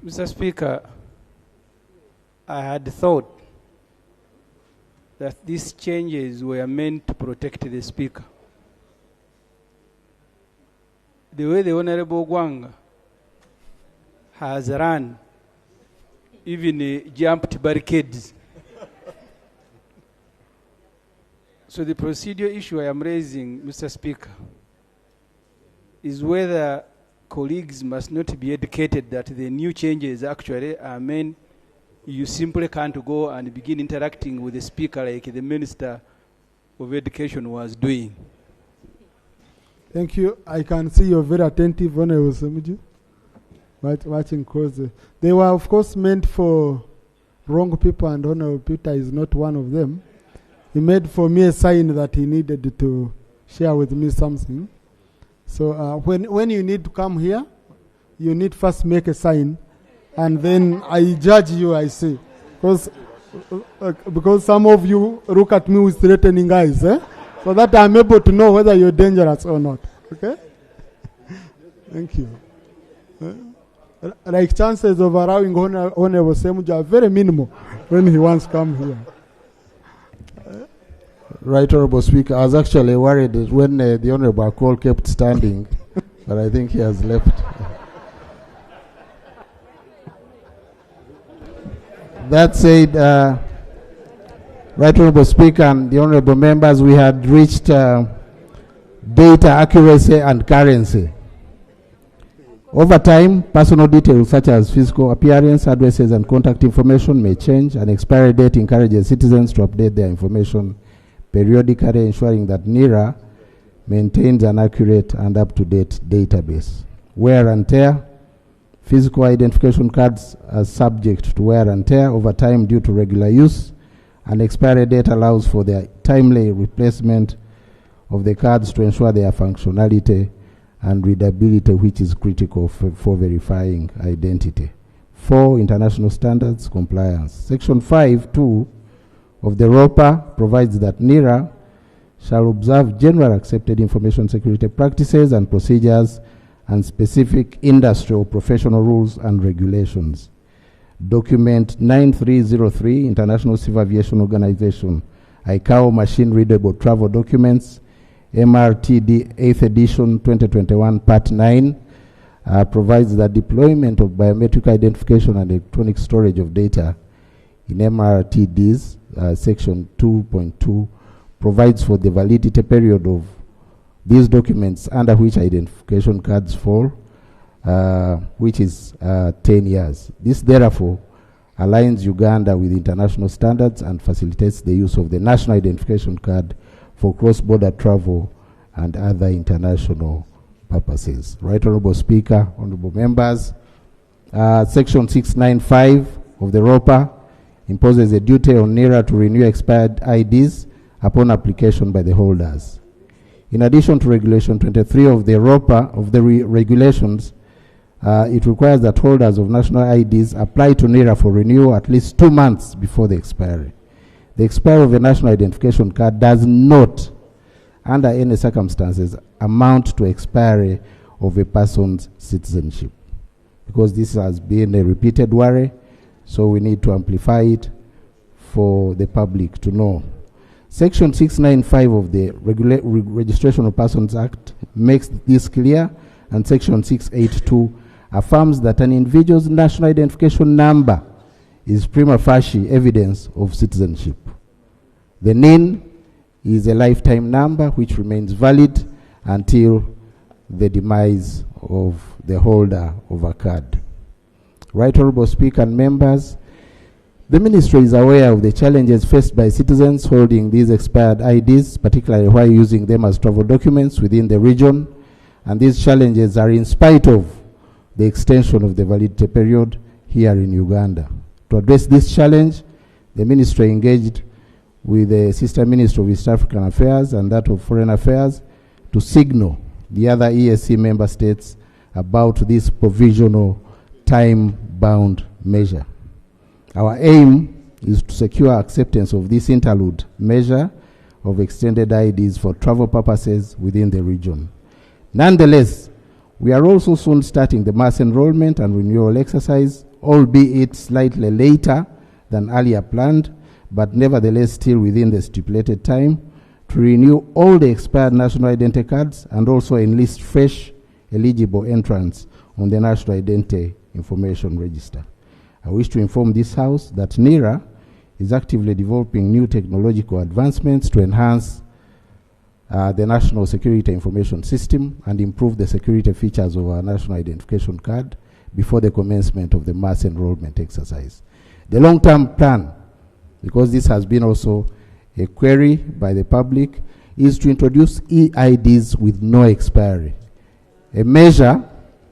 Mr. Speaker, I had thought that these changes were meant to protect the Speaker. The way the Honorable Gwanga has run, even jumped barricades. So the procedural issue I am raising, Mr. Speaker, is whether colleagues must not be educated that the new changes actually are meant. You simply can't go and begin interacting with the Speaker like the Minister of Education was doing. Thank you. I can see you're very attentive, Honorable Ssemujju, watching closely. They were, of course, meant for wrong people, and Honorable Peter is not one of them. He made for me a sign that he needed to share with me something. So when you need to come here, you need first make a sign, and then I judge you, I say. Because some of you look at me with threatening eyes, so that I'm able to know whether you're dangerous or not. Okay? Thank you. Like chances of allowing Honorable Ssemujju are very minimal when he wants to come here. Right, Honorable Speaker. I was actually worried that when the Honorable Akol kept standing, but I think he has left. That said, Right Honorable Speaker and the Honorable Members, we had reached data accuracy and currency. Over time, personal details such as physical appearance, addresses, and contact information may change, and expiry date encourages citizens to update their information periodically, ensuring that NERA maintains an accurate and up-to-date database. Wear and tear. Physical identification cards are subject to wear and tear over time due to regular use, and expiry date allows for the timely replacement of the cards to ensure their functionality and readability, which is critical for verifying identity. 4. International standards compliance. Section 5(2) of the ROPA provides that NERA shall observe general accepted information security practices and procedures and specific industrial professional rules and regulations. Document 9303, International Civil Aviation Organization, ICAO Machine Readable Travel Documents, MRTD 8th edition 2021 Part 9, provides that deployment of biometric identification and electronic storage of data in MRTDs, Section 2.2, provides for the validity period of these documents under which identification cards fall, which is 10 years. This therefore aligns Uganda with international standards and facilitates the use of the national identification card for cross-border travel and other international purposes. Right Honorable Speaker, Honorable Members, Section 695 of the ROPA imposes a duty on NERA to renew expired IDs upon application by the holders. In addition to Regulation 23 of the ROPA, of the regulations, it requires that holders of national IDs apply to NERA for renewal at least 2 months before the expiry. The expiry of a national identification card does not, under any circumstances, amount to expiry of a person's citizenship, because this has been a repeated worry, so we need to amplify it for the public to know. Section 695 of the Registration of Persons Act makes this clear, and Section 682 affirms that an individual's national identification number is prima facie evidence of citizenship. The NIN is a lifetime number which remains valid until the demise of the holder of a card. Right Honorable Speaker and members, the Ministry is aware of the challenges faced by citizens holding these expired IDs, particularly while using them as travel documents within the region, and these challenges are in spite of the extension of the validity period here in Uganda. To address this challenge, the Ministry engaged with the Sister Ministry of East African Affairs and that of Foreign Affairs to signal the other EAC member states about this provisional time-bound measure. Our aim is to secure acceptance of this interlude measure of extended IDs for travel purposes within the region. Nonetheless, we are also soon starting the mass enrollment and renewal exercise albeit slightly later than earlier planned, but nevertheless still within the stipulated time, to renew all the expired national identity cards and also enlist fresh eligible entrants on the National Identity Information Register. I wish to inform this House that NIRA is actively developing new technological advancements to enhance the National Security Information System and improve the security features of our National Identification Card before the commencement of the mass enrollment exercise. The long-term plan, because this has been also a query by the public, is to introduce EIDs with no expiry, a measure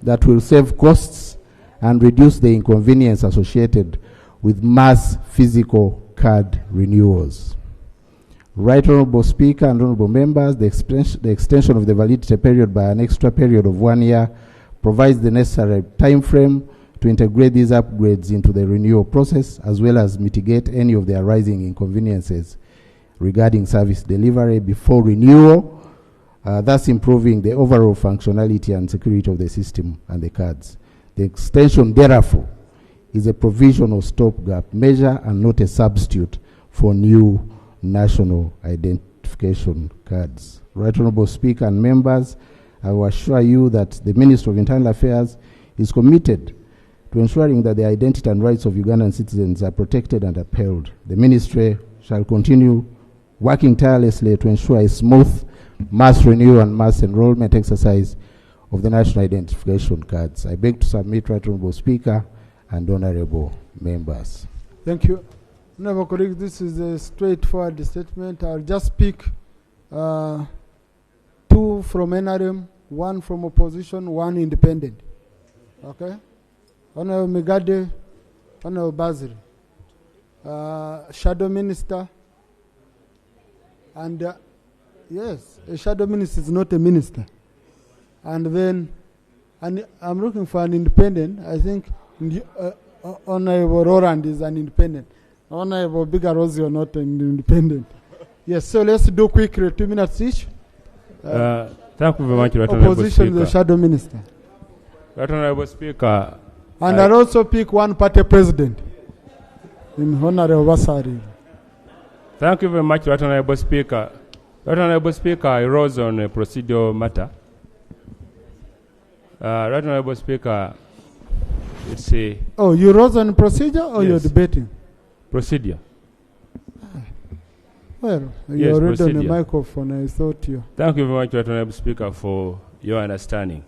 that will save costs and reduce the inconvenience associated with mass physical card renewals. Right Honourable Speaker and Honourable Members, the extension of the validity period by an extra period of 1 year provides the necessary time frame to integrate these upgrades into the renewal process, as well as mitigate any of the arising inconveniences regarding service delivery before renewal, thus improving the overall functionality and security of the system and the cards. The extension, therefore, is a provisional stopgap measure and not a substitute for new national identification cards. Right Honourable Speaker and members, I will assure you that the Ministry of Internal Affairs is committed to ensuring that the identity and rights of Ugandan citizens are protected and upheld. The Ministry shall continue working tirelessly to ensure a smooth mass renewal and mass enrollment exercise of the national identification cards. I beg to submit, Right Honourable Speaker and Honourable Members. Thank you. Honourable colleague, this is a straightforward statement. I'll just pick 2 from NRM, 1 from opposition, 1 independent. Okay? Honourable Migade, Honourable Bazir, Shadow Minister, and yes, a Shadow Minister is not a minister. And then, I'm looking for an independent. I think Honourable Roland is an independent. Honourable Bigarozi are not an independent. Yes, so let's do quickly, 2 minutes each. Thank you very much, Right Honourable Opposition, Speaker. the Shadow Minister. Right Honourable Speaker. And I'll also pick one party president in Honourable Vasari. Thank you very much, Right Honourable Speaker. Right Honourable Speaker, I rose on a procedural matter. Right Honourable Speaker, it's a... Oh, you rose on procedure or Yes. you're debating? procedure. Well, Yes, you're already on the procedure. microphone. I thought you... Thank you very much, Right Honourable Speaker, for your understanding.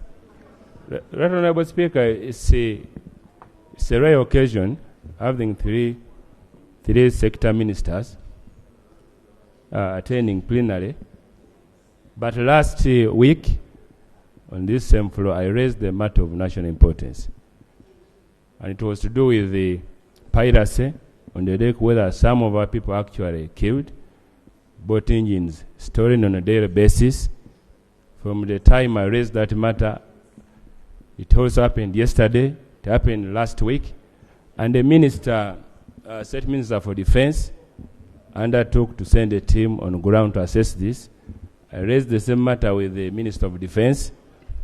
Right Honourable Speaker, it's a rare occasion having three sector ministers attending plenary. But last week, on this same floor, I raised the matter of national importance. And it was to do with the piracy on the lake, whether some of our people actually killed, boat engines stolen on a daily basis. From the time I raised that matter, it also happened yesterday, it happened last week, and the minister, State Minister for Defense, undertook to send a team on ground to assess this. I raised the same matter with the Minister of Defense,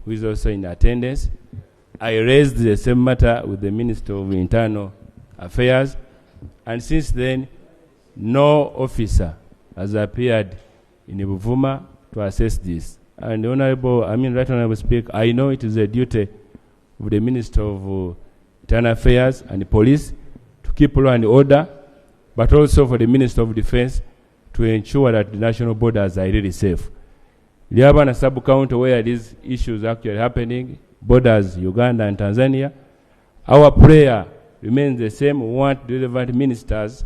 who is also in attendance. I raised the same matter with the Minister of Internal Affairs, and since then, no officer has appeared in Buvuma to assess this. And Right Honourable Speaker, I know it is a duty of the Minister of Internal Affairs and the police to keep law and order, but also for the Minister of Defense to ensure that the national borders are really safe. We have a sub-county where these issues are actually happening, borders Uganda and Tanzania. Our prayer remains the same. We want the relevant ministers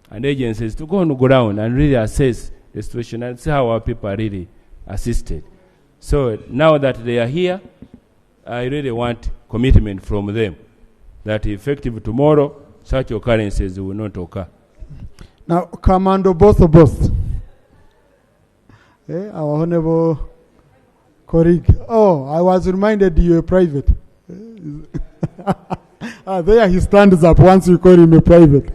and agencies to go on the ground and really assess the situation and see how our people are really assisted. So now that they are here, I really want commitment from them that effective tomorrow, such occurrences will not occur. Now, Commando, both of us. Our honorable colleague. Oh, I was reminded you were private. There he stands up once you call him a private.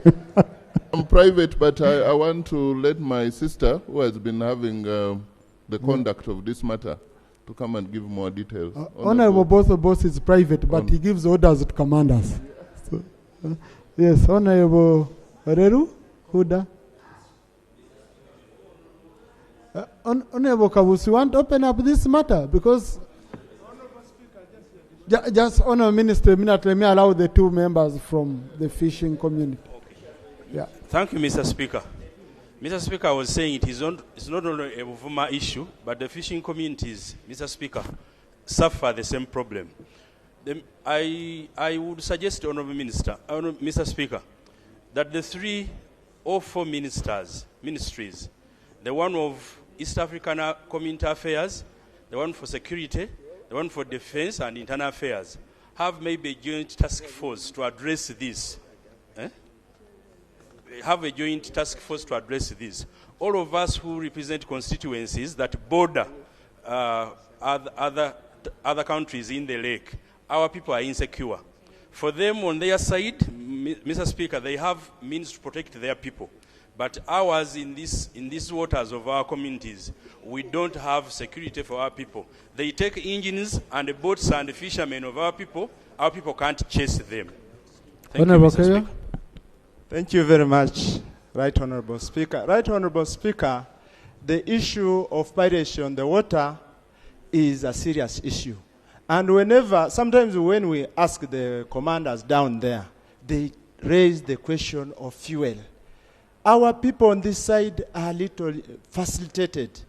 I'm private, but I want to let my sister, who has been having the conduct of this matter, to come and give more details. Honorable both of us is private, but he gives orders to commanders. So. Yes, Honorable Reru Huda. Honorable Kabus, you want to open up this matter? Because just Honorable Minister, let me allow the two members from the fishing community. Yeah. Thank you, Mr. Speaker. Mr. Speaker, I was saying it's not only a Buvuma issue, but the fishing communities, Mr. Speaker, suffer the same problem. I would suggest, Mr. Speaker, that the 3 or 4 ministries, the one of East African Community Affairs, the one for security, the one for defense and internal affairs, have maybe a joint task force to address this. Have a joint task force to address this. All of us who represent constituencies that border other countries in the lake, our people are insecure. For them, on their side, Mr. Speaker, they have means to protect their people. But ours in these waters of our communities, we don't have security for our people. They take engines and the boats and the fishermen of our people can't chase them. Thank you, Mr. Speaker. Thank you very much, Right Honorable Speaker. Right Honorable Speaker, the issue of piracy on the water is a serious issue. And sometimes when we ask the commanders down there, they raise the question of fuel. Our people on this side are little facilitated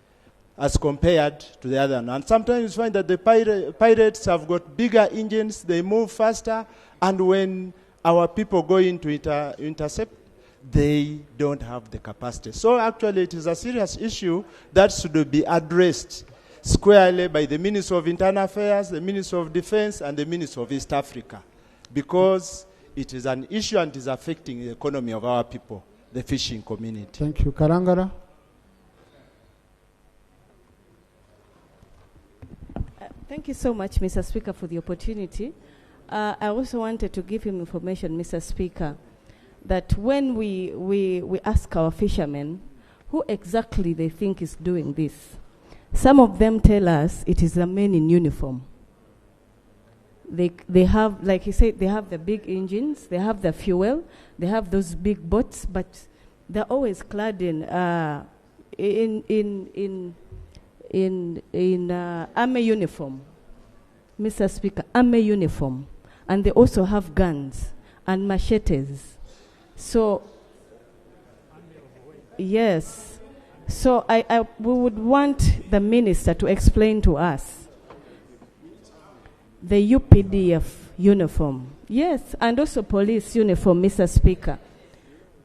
as compared to the other one. And sometimes you find that the pirates have got bigger engines, they move faster, and when our people go in to intercept, they don't have the capacity. So actually it is a serious issue that should be addressed squarely by the Minister of Internal Affairs, the Minister of Defense, and the Minister of East Africa, because it is an issue and it is affecting the economy of our people, the fishing community. Thank you. Karangara. Thank you so much, Mr. Speaker, for the opportunity. I also wanted to give him information, Mr. Speaker, that when we ask our fishermen who exactly they think is doing this, some of them tell us it is the men in uniform. They have, like he said, they have the big engines, they have the fuel, they have those big boats, but they're always clad in army uniform. Mr. Speaker, army uniform. And they also have guns and machetes. So, yes. So we would want the minister to explain to us the UPDF uniform. Yes, and also police uniform, Mr. Speaker.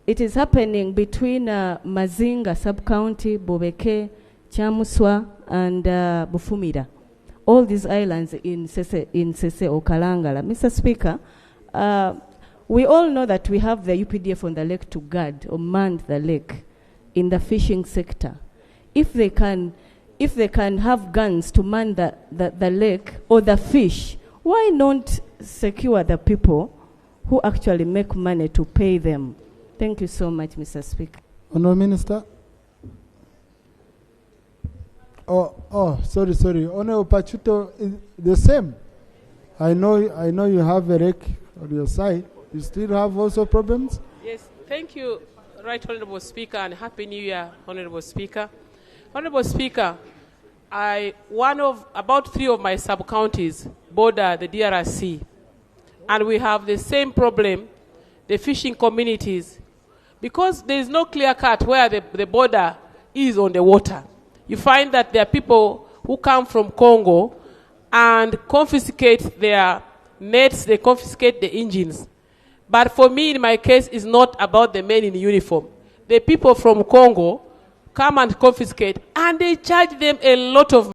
It is happening between Mazinga sub-county, Bobeke, Chamuswa, and Bufumira. All these islands in Sese or Kalangala. Mr. Speaker, we all know that we have the UPDF on the lake to guard or man the lake in the fishing sector. If they can have guns to man the lake or the fish, why not secure the people who actually make money to pay them? Thank you so much, Mr. Speaker. Honourable Minister. Sorry. Honourable Pachuto is the same. I know you have a wreck on your side. You still have also problems? Yes, thank you, Right Honourable Speaker, and Happy New Year, Honourable Speaker. Honourable Speaker, about 3 of my sub-counties border the DRC, and we have the same problem, the fishing communities, because there is no clear cut where the border is on the water. You find that there are people who come from Congo and confiscate their nets, they confiscate the engines. But for me, in my case, it's not about the men in uniform. The people from Congo come and confiscate, and they charge them a lot of